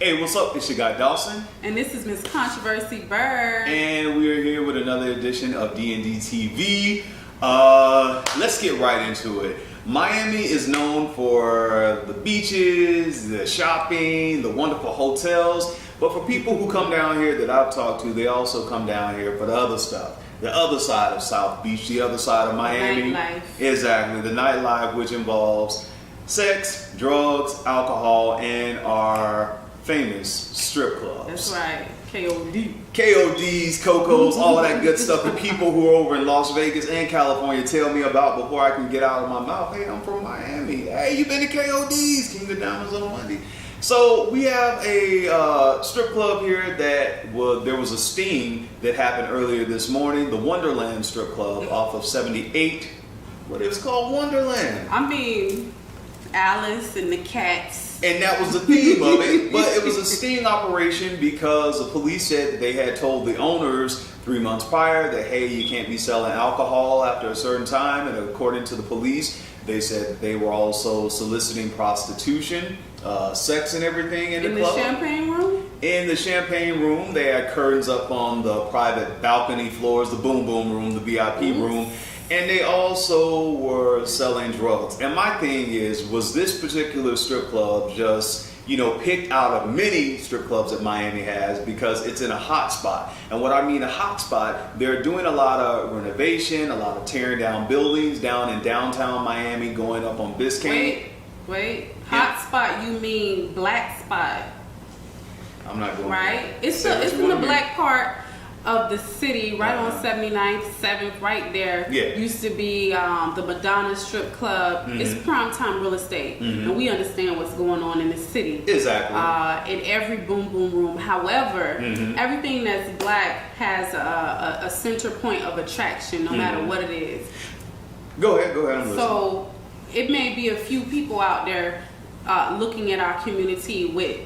Hey, what's up? It's your guy Dawson. And this is Miss Controversy Bird. And we are here with another edition of D&D TV. Let's get right into it. Miami is known for the beaches, the shopping, the wonderful hotels. But for people who come down here that I've talked to, they also come down here for the other stuff. The other side of South Beach, the other side of Miami. Nightlife. Exactly, the nightlife, which involves sex, drugs, alcohol, and our famous strip clubs. That's right, KOD. KODs, Cocos, all of that good stuff that people who are over in Las Vegas and California tell me about before I can get out of my mouth. Hey, I'm from Miami. Hey, you been to KODs, King of Diamonds on Monday. So we have a strip club here that there was a sting that happened earlier this morning. The Wonderland strip club off of 78. What it was called, Wonderland. I mean, Alice and the cats. And that was the theme of it, but it was a sting operation because the police said that they had told the owners 3 months prior that, hey, you can't be selling alcohol after a certain time, and according to the police, they said that they were also soliciting prostitution, sex and everything in the club. In the champagne room? In the champagne room, they had curtains up on the private balcony floors, the boom boom room, the VIP room. And they also were selling drugs. And my thing is, was this particular strip club just, picked out of many strip clubs that Miami has because it's in a hot spot? And what I mean a hot spot, they're doing a lot of renovation, a lot of tearing down buildings down in downtown Miami, going up on Biscayne. Wait. Hot spot, you mean black spot? I'm not going right? It's in the black part of the city, right on 79th, 7th, right there. Yeah. Used to be the Madonna Strip Club. It's primetime real estate, and we understand what's going on in the city. Exactly. In every boom boom room. However, everything that's black has a center point of attraction, no matter what it is. Go ahead. I'm listening. So it may be a few people out there looking at our community with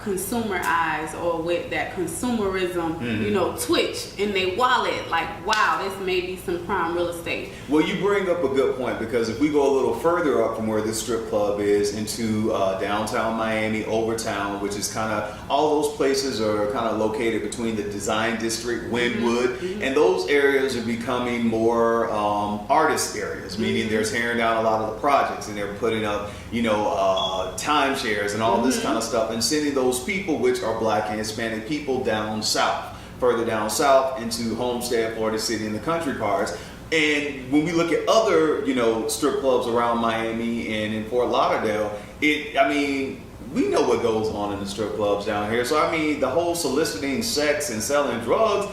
consumer eyes or with that consumerism, twitch in their wallet, like, wow, this may be some prime real estate. Well, you bring up a good point, because if we go a little further up from where this strip club is into downtown Miami, Overtown, which is kind of, all those places are kind of located between the Design District, Wynwood, and those areas are becoming more artist areas, meaning they're tearing down a lot of the projects and they're putting up, timeshares and all this kind of stuff, and sending those people, which are black and Hispanic people, down south, further down south into Homestead, Florida City, and the country parts. And when we look at other, strip clubs around Miami and in Fort Lauderdale, we know what goes on in the strip clubs down here. So the whole soliciting sex and selling drugs,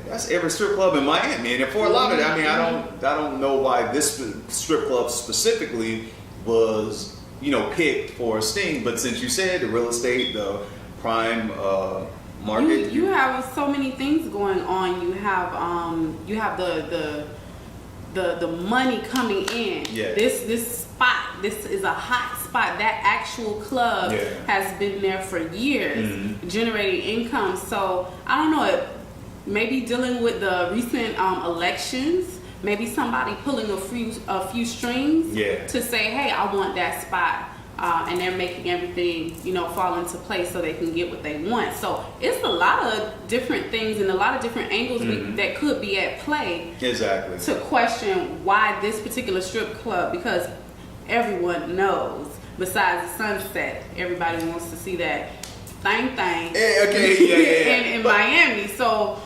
that's every strip club in Miami. And in Fort Lauderdale, I don't know why this strip club specifically was picked for a sting, but since you said the real estate, the prime market, you have so many things going on. You have the money coming in. Yeah. This spot, this is a hot spot. That actual club has been there for years, generating income. So I don't know, maybe dealing with the recent elections. Maybe somebody pulling a few strings to say, hey, I want that spot. And they're making everything, fall into place so they can get what they want. So it's a lot of different things and a lot of different angles that could be at play. Exactly. To question why this particular strip club, because everyone knows, besides the Sunset, everybody wants to see that thing. In Miami. So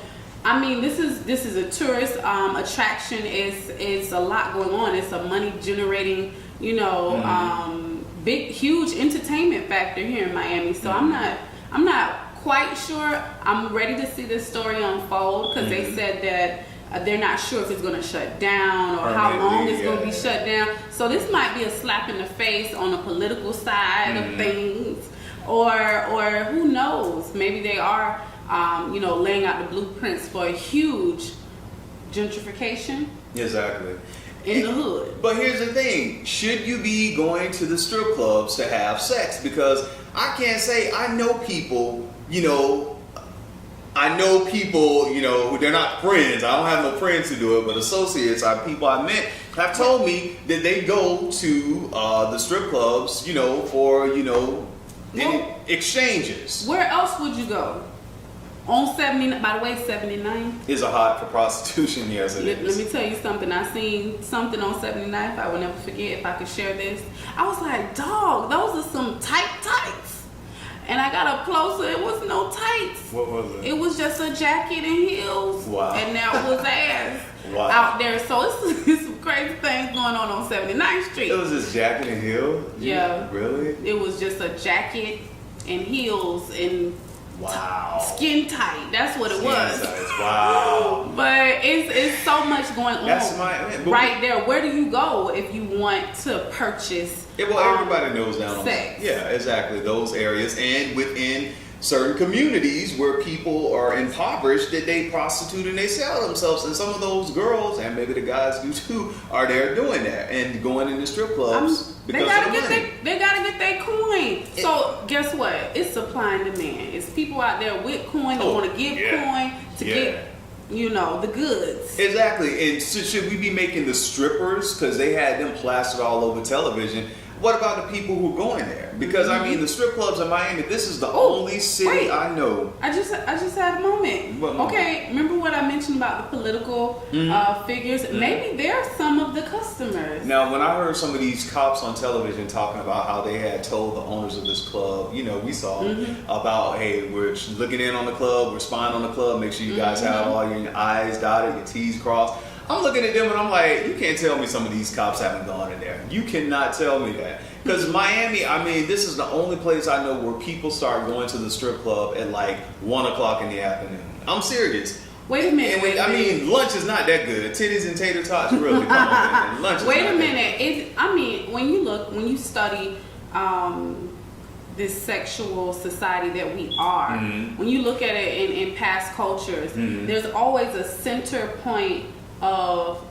this is a tourist attraction. It's a lot going on. It's a money generating, big, huge entertainment factor here in Miami. So I'm not quite sure. I'm ready to see this story unfold, because they said that they're not sure if it's going to shut down or how long it's going to be shut down. So this might be a slap in the face on the political side of things, or who knows? Maybe they are. Laying out the blueprints for a huge gentrification. Exactly. In the hood. But here's the thing. Should you be going to the strip clubs to have sex? Because I can't say, I know people, who they're not friends. I don't have no friends who do it, but associates, people I met, have told me that they go to the strip clubs, for, Well, exchanges. Where else would you go? On 70, by the way, 79 is a hot for prostitution. Yes, it is. Let me tell you something. I seen something on 79th. I will never forget. If I could share this, I was like, dog, those are some tights. And I got up closer. It was no tights. What was it? It was just a jacket and heels. Wow. And that was ass wow. out there. So it's some crazy things going on 79th Street. It was just jacket and heels? Yeah. Really? It was just a jacket and heels and wow. Skin tight. That's what it was. Size. Wow. But it's so much going on. That's right there. Where do you go if you want to purchase? Yeah, well, everybody knows down sex. Yeah, exactly. Those areas and within certain communities where people are impoverished, that they prostitute and they sell themselves, and some of those girls and maybe the guys do too are there doing that and going into strip clubs. They gotta get their coin. So guess what? It's supply and demand. It's people out there with coin that want to give coin to get, you know, the goods. Exactly. And so should we be making the strippers, because they had them plastered all over television? What about the people who are going there? Because I mean, the strip clubs in Miami, this is the only city I know. I just had a moment. What moment? Okay, remember what I mentioned about the political figures? Maybe they're some of the customers. Now, when I heard some of these cops on television talking about how they had told the owners of this club, you know, we saw about, hey, we're looking in on the club, we're spying on the club, make sure you guys have all your I's dotted, your T's crossed. I'm looking at them and I'm like, you can't tell me some of these cops haven't gone in there. You cannot tell me that. Because Miami, I mean, this is the only place I know where people start going to the strip club at like 1 o'clock in the afternoon. I'm serious. Wait a minute. I mean, lunch is not that good. Titties and tater tots, really. Come on, man. Lunch is wait not a minute. I mean, when you study this sexual society that we are, when you look at it in past cultures, there's always a center point of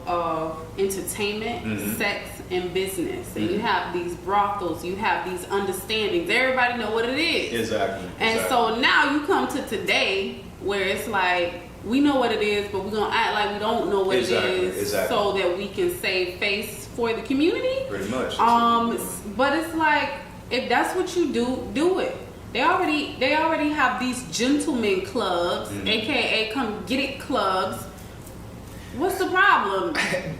entertainment, sex, and business. And you have these brothels, you have these understandings. Everybody know what it is. Exactly. And so now you come to today where it's like, we know what it is, but we're going to act like we don't know what it is so that we can save face for the community. Pretty much. But it's like, if that's what you do it. They already have these gentlemen clubs, aka come get it clubs. What's the problem?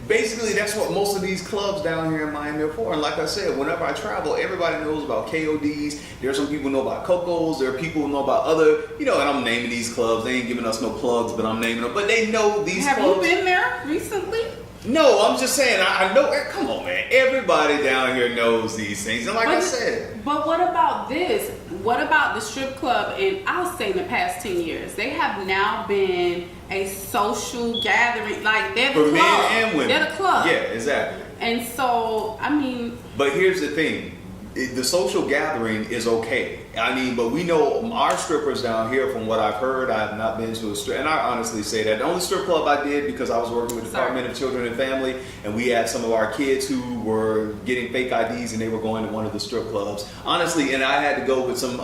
Basically, that's what most of these clubs down here in Miami are for. And like I said, whenever I travel, everybody knows about KODs. There's some people who know about Cocos. There are people who know about other, you know, and I'm naming these clubs. They ain't giving us no plugs, but I'm naming them. But they know these clubs. Have you been there recently? No, I'm just saying, I know, come on, man. Everybody down here knows these things. And like I said. But what about this? What about the strip club? And I'll say in the past 10 years, they have now been a social gathering. Like, they're the club. For men and women. They're the club. Yeah, exactly. And so, I mean. But here's the thing. The social gathering is okay. I mean, but we know our strippers down here, from what I've heard, I have not been to a strip, and I honestly say that. The only strip club I did, because I was working with the Department of Children and Family, and we had some of our kids who were getting fake IDs and they were going to one of the strip clubs. Honestly, and I had to go with some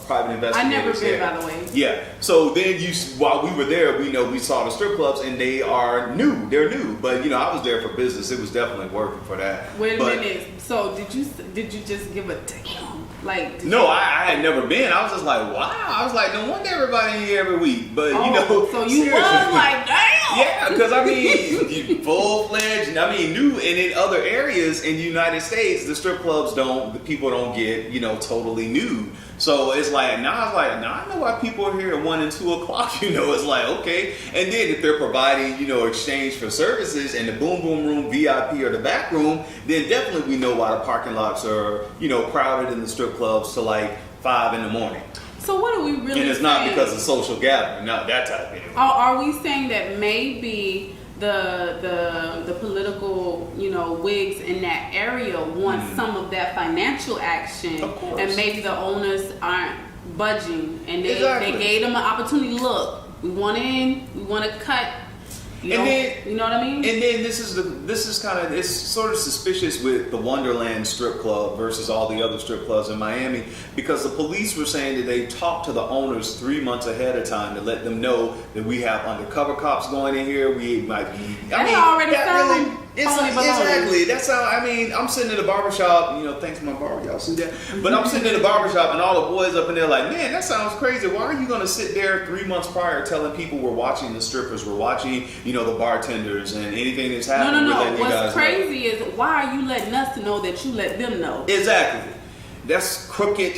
private investigators. I never been, by the way. Yeah. So then while we were there, we saw the strip clubs, and they are new. They're new. But, you know, I was there for business. It was definitely working for that. Wait a minute. So did you just give a damn? Like, no, I had never been. I was just like, wow. I was like, no wonder everybody in here every week. But you know, so you was like, damn. Yeah, because I mean, full-fledged. I mean, new, and in other areas in the United States, the strip clubs the people don't get, you know, totally nude. So it's like, now I know why people are here at 1 and 2 o'clock. You know, it's like, okay. And then if they're providing, you know, exchange for services in the boom boom room, VIP, or the back room, then definitely we know why the parking lots are, you know, crowded in the strip clubs till like 5 in the morning. So what are we really saying? And it's not because of social gathering, not that type of thing. Are we saying that maybe the political, you know, wigs in that area want some of that financial action, and maybe the owners aren't budging, and they gave them an opportunity. Look, we want in, we want to cut. You know what I mean? And then this is kind of, it's sort of suspicious with the Wonderland strip club versus all the other strip clubs in Miami, because the police were saying that they talked to the owners 3 months ahead of time to let them know that we have undercover cops going in here. We might be. Exactly. That's how, I mean, I'm sitting in the barbershop, you know, thanks to my barber, y'all see that? But I'm sitting in the barbershop and all the boys up in there like, man, that sounds crazy. Why are you going to sit there 3 months prior telling people we're watching the strippers, we're watching, you know, the bartenders and anything that's happening? No. What's crazy is why are you letting us know that you let them know? Exactly. That's crooked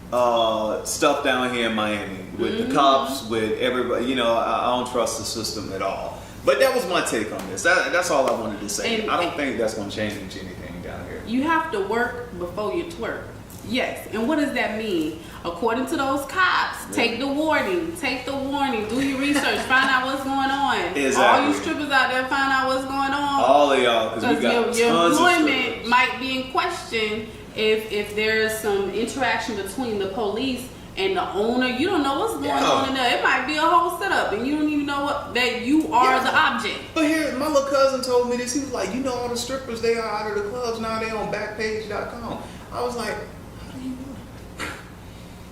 stuff down here in Miami with the cops, with everybody. You know, I don't trust the system at all. But that was my take on this. That's all I wanted to say. I don't think that's going to change anything down here. You have to work before you twerk. Yes. And what does that mean? According to those cops, take the warning. Take the warning. Do your research. Find out what's going on. Exactly. All you strippers out there, find out what's going on. All of y'all, because we got your tons of employment strippers. might be in question if there's some interaction between the police and the owner. You don't know what's going on in there. It might be a whole setup, and you don't even know that you are the object. But here, my little cousin told me this. He was like, you know, all the strippers, they are out of the clubs now. They on Backpage.com. I was like, how do you know?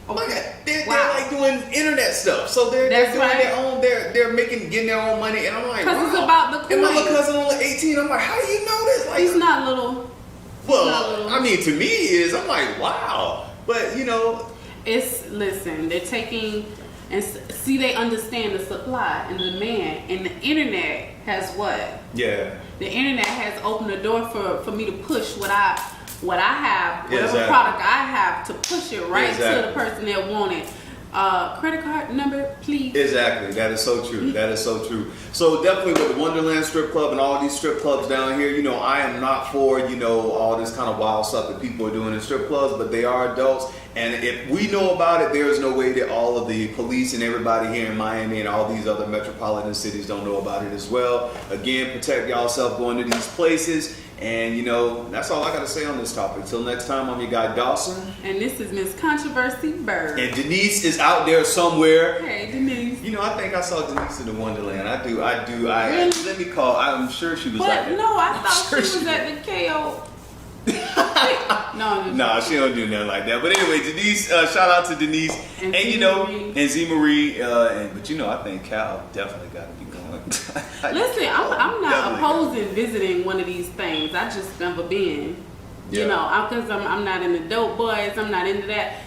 Oh my God, they're like doing internet stuff. So they're doing their own. They're getting their own money, and I'm like, because it's about the coin. And my little cousin only 18. I'm like, how do you know this? Like, he's not little. Well, I mean, to me, he is. I'm like, wow. But you know. Listen, they're taking and see, they understand the supply and the demand, and the internet has what? Yeah. The internet has opened the door for me to push what I have, whatever product I have, to push it right to the person that want it. Credit card number, please. Exactly. That is so true. That is so true. So definitely with the Wonderland strip club and all these strip clubs down here, you know, I am not for, you know, all this kind of wild stuff that people are doing in strip clubs, but they are adults. And if we know about it, there is no way that all of the police and everybody here in Miami and all these other metropolitan cities don't know about it as well. Again, protect yourself going to these places. And, you know, that's all I got to say on this topic. Till next time, I'm your guy, Dawson. And this is Miss Controversy Bird. And Denise is out there somewhere. Hey, Denise. You know, I think I saw Denise in the Wonderland. I do. Really? Let me call. I'm sure she was out there. No, I thought she was at the KO. No, she don't do nothing like that. But anyway, Denise, shout out to Denise. And you know, and Z Marie. But you know, I think Cal definitely got to be going. Listen, I'm not opposing visiting one of these things. I just never been. You know, because I'm not into dope boys. I'm not into that.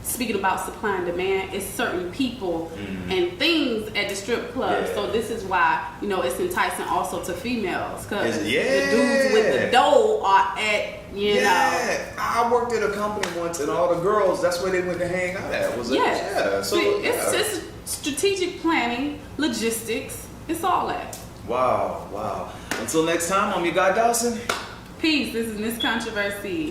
Speaking about supply and demand, it's certain people and things at the strip club. So this is why, you know, it's enticing also to females, because the dudes with the dough are at, you know. I worked at a company once, and all the girls, that's where they went to hang out at. So it's just strategic planning, logistics. It's all that. Wow. Until next time, I'm your guy Dawson. Peace. This is Miss Controversy.